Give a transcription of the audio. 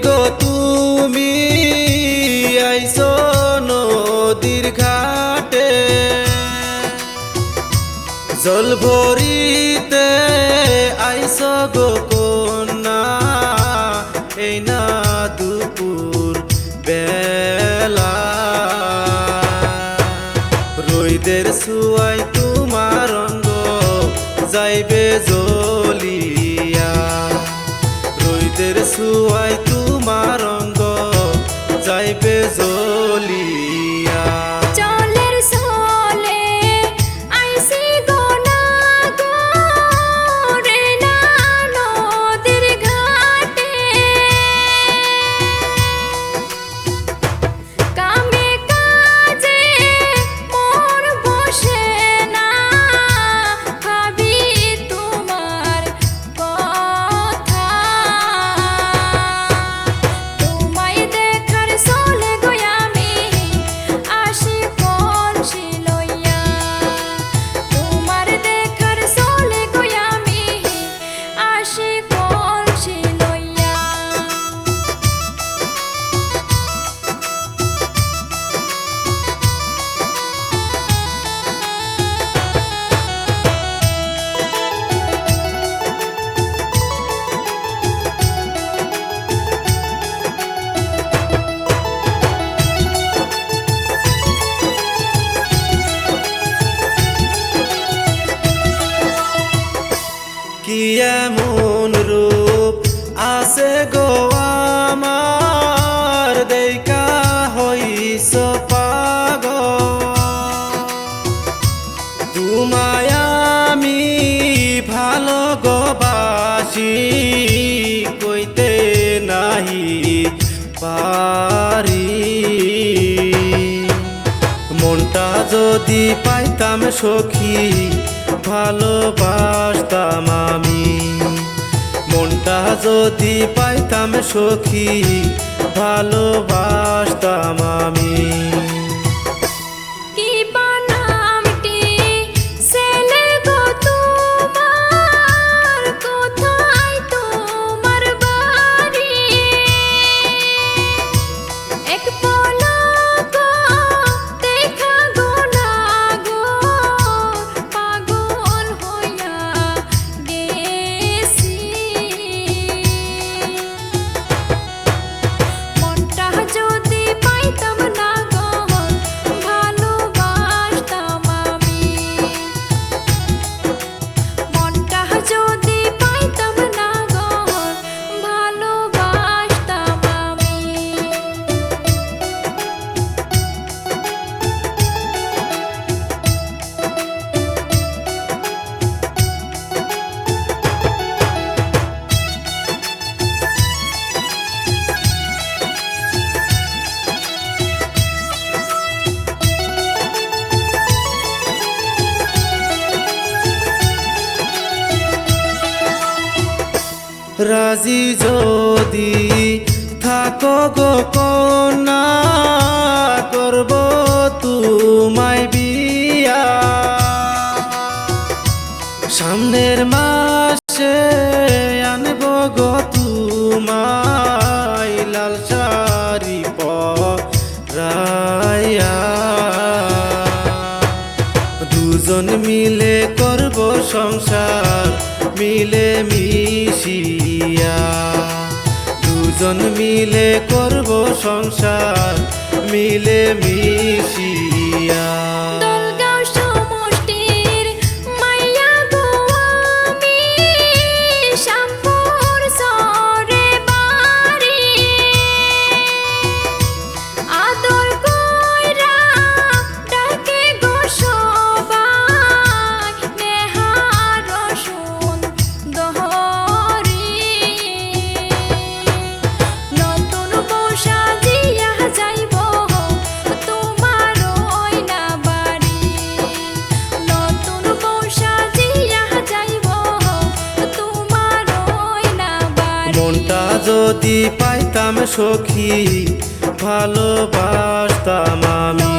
গো তুমি আইছো নদীর ঘাটে, জল ভরিতে আইছো গো কন্যা, এই না দুপুর বেলা। রোদের ছোঁয়ায় তোমার অঙ্গ যাইবে জ্বলিয়া, রোদের ছোঁয়ায় তোমার অঙ্গ যাইবে জ্বলিয়া। কি এমন রূপ আছে গো আমার, দেখা হইছ পাগল। তোমায় আমি ভালো গো বাসি, কইতে নাহি পারি। মনটা যদি পাইতাম সখী ভালোবাসতাম আমি, মনটা যদি পাইতাম সখী ভালোবাসতাম আমি। রাজি যদি থাকো গো কন্যা, করব তোমায় বিয়া। সামনের মাসে আনব গো তোমায় লাল শাড়ি পরাইয়া। দুজন মিলে করব সংসার মিলে মিশিয়া, দুজন মিলে করব সংসার মিলে মিশিয়া। মনটা যদি পাইতাম সখী ভালোবাসতাম আমি।